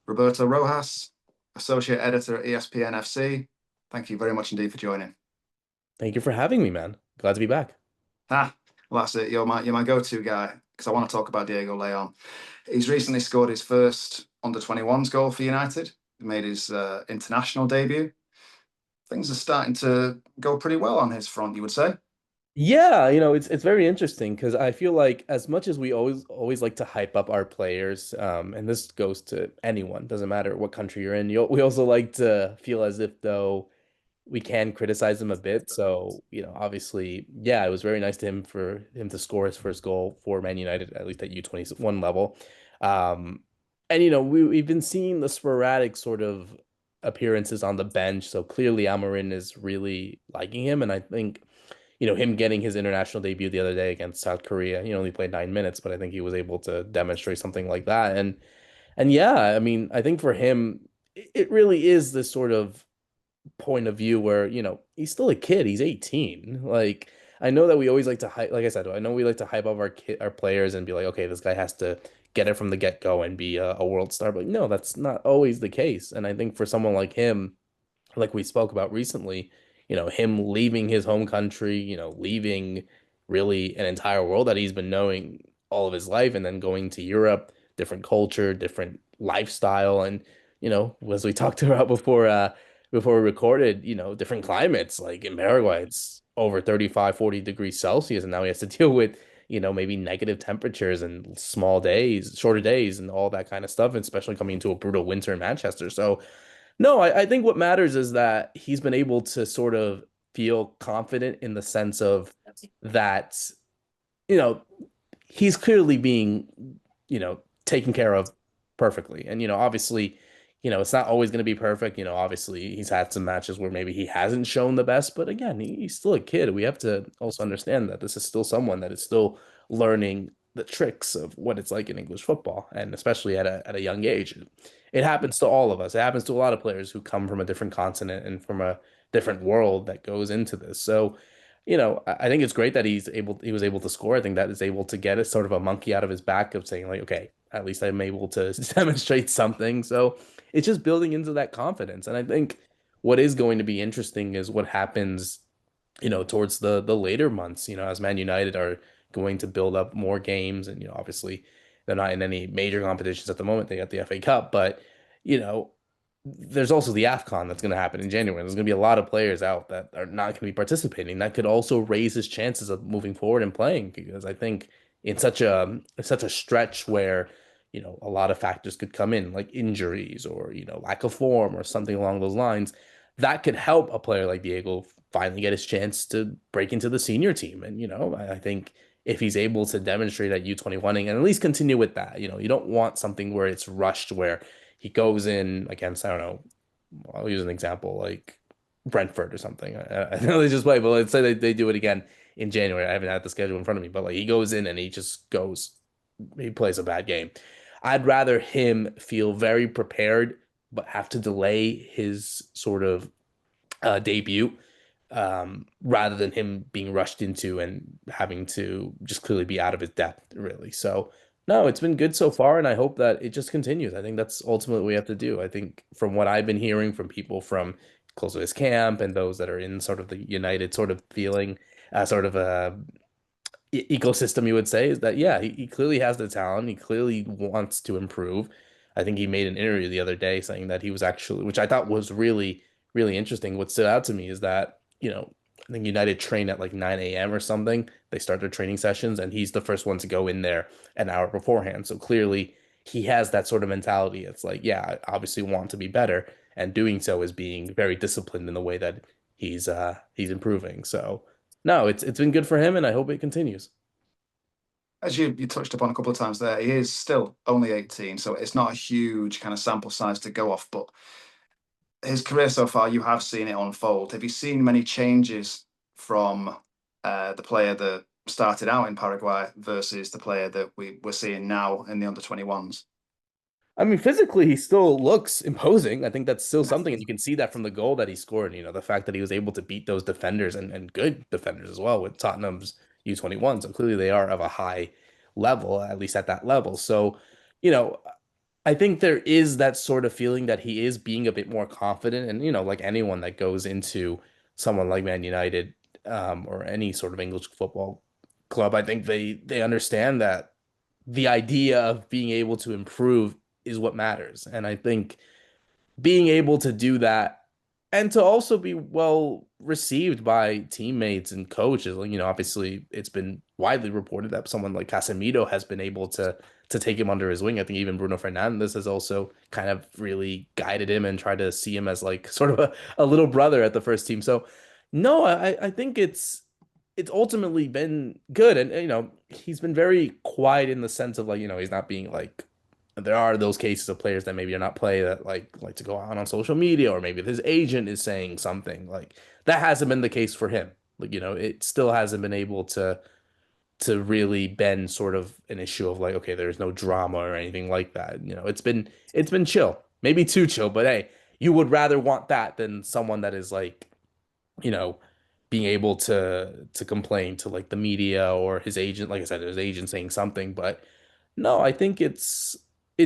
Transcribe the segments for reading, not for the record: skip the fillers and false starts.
Roberto Rojas, Associate Editor at ESPNFC. Thank you very much indeed for joining. Thank you for having me, man. Glad to be back. Ah, well, that's it. You're my go-to guy because I want to talk about Diego León. He's recently scored his first under-21s goal for United. He made his international debut. Things are starting to go pretty well on his front, you would say. Yeah, it's very interesting because I feel like as much as we always like to hype up our players, and this goes to anyone, doesn't matter what country you're in, we also like to feel as if though we can criticize him a bit. So, obviously, yeah, it was very nice to him for him to score his first goal for Man United, at least at U21 level. Um, and we've been seeing the sporadic sort of appearances on the bench. So clearly Amarin is really liking him, and I think him getting his international debut the other day against South Korea. He only played 9 minutes, but I think he was able to demonstrate something like that. And yeah, I mean, I think for him, it really is this sort of point of view where, he's still a kid. He's 18. Like, I know that we always like to hype, like I said, I know we like to hype up our players and be like, okay, this guy has to get it from the get-go and be a world star. But no, that's not always the case. And I think for someone like him, like we spoke about recently, him leaving his home country, leaving really an entire world that he's been knowing all of his life and then going to Europe, different culture, different lifestyle. And, as we talked about before we recorded, different climates, like in Paraguay, it's over 35, 40 degrees Celsius. And now he has to deal with, maybe negative temperatures and small days, shorter days and all that kind of stuff, especially coming into a brutal winter in Manchester. So, no, I think what matters is that he's been able to sort of feel confident in the sense of that, you know, he's clearly being, taken care of perfectly. And, obviously, it's not always going to be perfect. Obviously, he's had some matches where maybe he hasn't shown the best, but again, he's still a kid. We have to also understand that this is still someone that is still learning the tricks of what it's like in English football, and especially at a young age. It happens to all of us. It happens to a lot of players who come from a different continent and from a different world that goes into this. So, I think it's great that he was able to score. I think that is able to get a sort of a monkey out of his back of saying like, okay, at least I'm able to demonstrate something. So it's just building into that confidence. And I think what is going to be interesting is what happens, towards the later months, as Man United are going to build up more games. And, obviously they're not in any major competitions at the moment. They got the FA Cup, but, you know, there's also the AFCON that's going to happen in January. There's going to be a lot of players out that are not going to be participating. That could also raise his chances of moving forward and playing because I think in such a stretch where, a lot of factors could come in, like injuries or, lack of form or something along those lines. That could help a player like Diego finally get his chance to break into the senior team. And, I think if he's able to demonstrate at U21 and at least continue with that, you don't want something where it's rushed, where he goes in against, I don't know, I'll use an example like Brentford or something. I know they just play, but let's say they do it again in January. I haven't had the schedule in front of me, but like he goes in and he plays a bad game. I'd rather him feel very prepared, but have to delay his sort of debut, rather than him being rushed into and having to just clearly be out of his depth, really. So, no, it's been good so far, and I hope that it just continues. I think that's ultimately what we have to do. I think from what I've been hearing from people from close to his camp and those that are in sort of the United sort of feeling, sort of a ecosystem, you would say, is that yeah, he clearly has the talent. He clearly wants to improve. I think he made an interview the other day saying that he was actually, which I thought was really, really interesting. What stood out to me is that, I think United train at like 9 a.m. or something. They start their training sessions, and he's the first one to go in there an hour beforehand. So clearly he has that sort of mentality. It's like, yeah, I obviously want to be better, and doing so is being very disciplined in the way that he's improving. So no, it's been good for him, and I hope it continues. As you touched upon a couple of times there, he is still only 18, so it's not a huge kind of sample size to go off. But his career so far, you have seen it unfold. Have you seen many changes from the player that started out in Paraguay versus the player that we're seeing now in the under 21s? I mean, physically, he still looks imposing. I think that's still something, and you can see that from the goal that he scored. The fact that he was able to beat those defenders and good defenders as well with Tottenham's U21. So clearly, they are of a high level, at least at that level. So, you know, I think there is that sort of feeling that he is being a bit more confident. And, like anyone that goes into someone like Man United, or any sort of English football club, I think they understand that the idea of being able to improve is what matters. And I think being able to do that and to also be well received by teammates and coaches. Like, obviously it's been widely reported that someone like Casemiro has been able to take him under his wing. I think even Bruno Fernandes has also kind of really guided him and tried to see him as like sort of a little brother at the first team. So no, I think it's ultimately been good. And he's been very quiet in the sense of like, he's not being like, there are those cases of players that maybe are not play that like to go out on social media, or maybe his agent is saying something like that. Hasn't been the case for him. Like, it still hasn't been able to really been sort of an issue of like, okay, there's no drama or anything like that. It's been chill, maybe too chill, but hey, you would rather want that than someone that is like, you know, being able to complain to like the media or his agent. Like I said, his agent saying something. But no, I think it's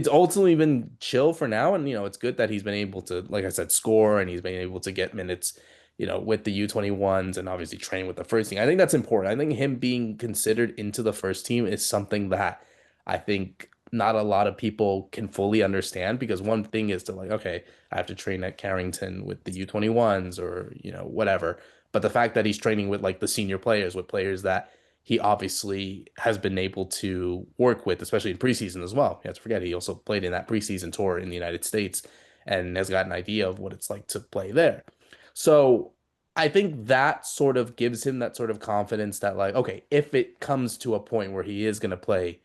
ultimately been chill for now. And it's good that he's been able to, like I said, score, and he's been able to get minutes, with the U21s, and obviously train with the first team. I think that's important. I think him being considered into the first team is something that I think not a lot of people can fully understand, because one thing is to like, okay, I have to train at Carrington with the U21s, or whatever. But the fact that he's training with like the senior players, with players that he obviously has been able to work with, especially in preseason as well. You have to forget he also played in that preseason tour in the United States and has got an idea of what it's like to play there. So I think that sort of gives him that sort of confidence that like, okay, if it comes to a point where he is going to play,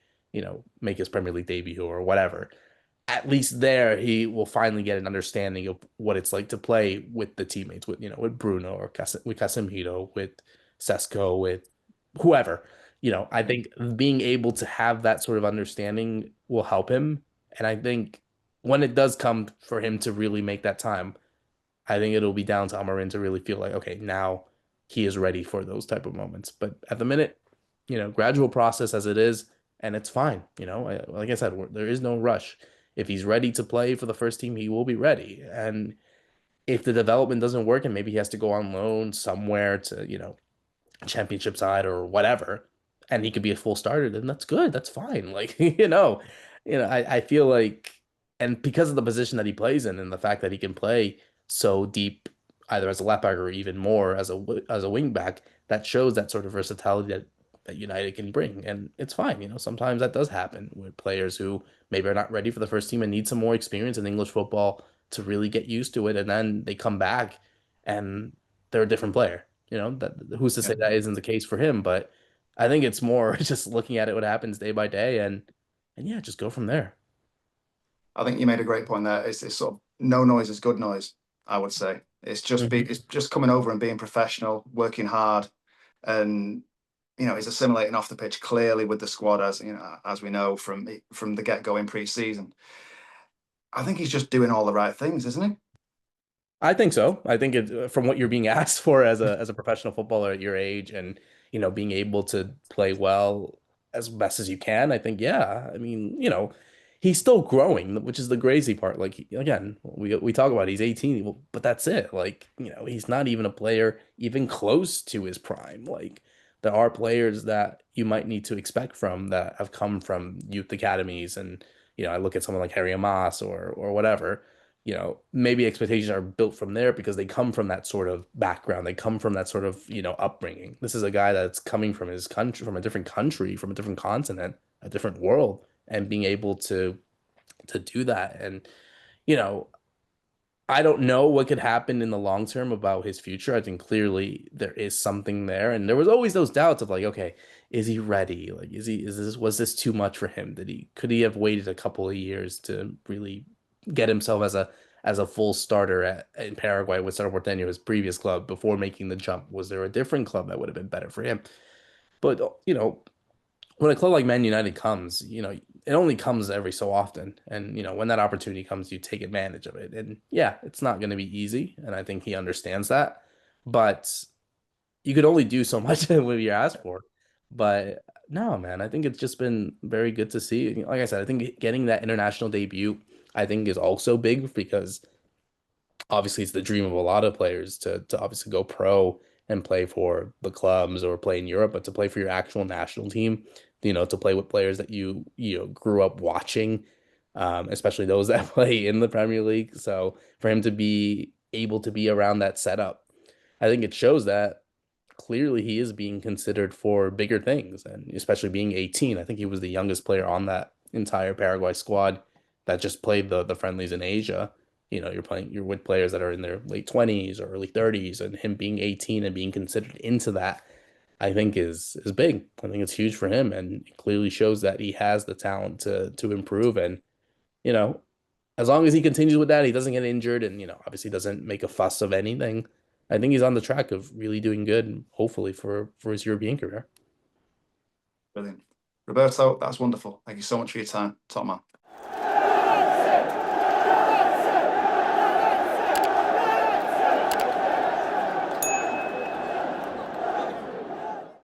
make his Premier League debut or whatever, at least there he will finally get an understanding of what it's like to play with the teammates, with with Bruno, or with Casemiro, with Sesko, with whoever. I think being able to have that sort of understanding will help him. And I think when it does come for him to really make that time, I think it'll be down to Amarin to really feel like, okay, now he is ready for those type of moments. But at the minute, gradual process as it is, and it's fine. Like I said, there is no rush. If he's ready to play for the first team, he will be ready. And if the development doesn't work, and maybe he has to go on loan somewhere to, championship side or whatever, and he could be a full starter, then that's good. That's fine. Like, I feel like, and because of the position that he plays in, and the fact that he can play so deep, either as a left back or even more as a wing back, that shows that sort of versatility that United can bring. And it's fine. Sometimes that does happen with players who maybe are not ready for the first team and need some more experience in English football to really get used to it. And then they come back and they're a different player. That who's to Yeah. say that isn't the case for him? But I think it's more just looking at it, what happens day by day, and yeah, just go from there. I think you made a great point there. It's sort of no noise is good noise, I would say. Mhm. It's just coming over and being professional, working hard, and he's assimilating off the pitch clearly with the squad, as as we know from the get go in pre-season. I think he's just doing all the right things, isn't I think so. I think it from what you're being asked for as a professional footballer at your age, and being able to play well as best as you can. I think, yeah. I mean, he's still growing, which is the crazy part. Like, again, we talk about he's 18, but that's it. Like, he's not even a player even close to his prime. Like, there are players that you might need to expect from that have come from youth academies, and I look at someone like Harry Amas or whatever. Maybe expectations are built from there because they come from that sort of background. They come from that sort of, upbringing. This is a guy that's coming from his country, from a different continent, a different world, and being able to do that. And, you know, I don't know what could happen in the long term about his future. I think clearly there is something there. And there was always those doubts of like, okay, is he ready? Like, was this too much for him? Could he have waited a couple of years to really get himself as a full starter in Paraguay with Cerro Porteño, his previous club, before making the jump? Was there a different club that would have been better for him? But, when a club like Man United comes, it only comes every so often. And, when that opportunity comes, you take advantage of it. And yeah, it's not going to be easy. And I think he understands that. But you could only do so much with what you're asked for. But no, man, I think it's just been very good to see. Like I said, I think getting that international debut, I think is also big because obviously it's the dream of a lot of players to obviously go pro and play for the clubs or play in Europe, but to play for your actual national team, to play with players that you grew up watching, especially those that play in the Premier League. So for him to be able to be around that setup, I think it shows that clearly he is being considered for bigger things, and especially being 18. I think he was the youngest player on that entire Paraguay squad that just played the friendlies in Asia. You're with players that are in their late 20s or early 30s, and him being 18 and being considered into that, I think is big. I think it's huge for him, and it clearly shows that he has the talent to improve. And you know, as long as he continues with that, he doesn't get injured, and obviously doesn't make a fuss of anything. I think he's on the track of really doing good, and hopefully for his European career. Brilliant. Roberto, that's wonderful. Thank you so much for your time. Top man.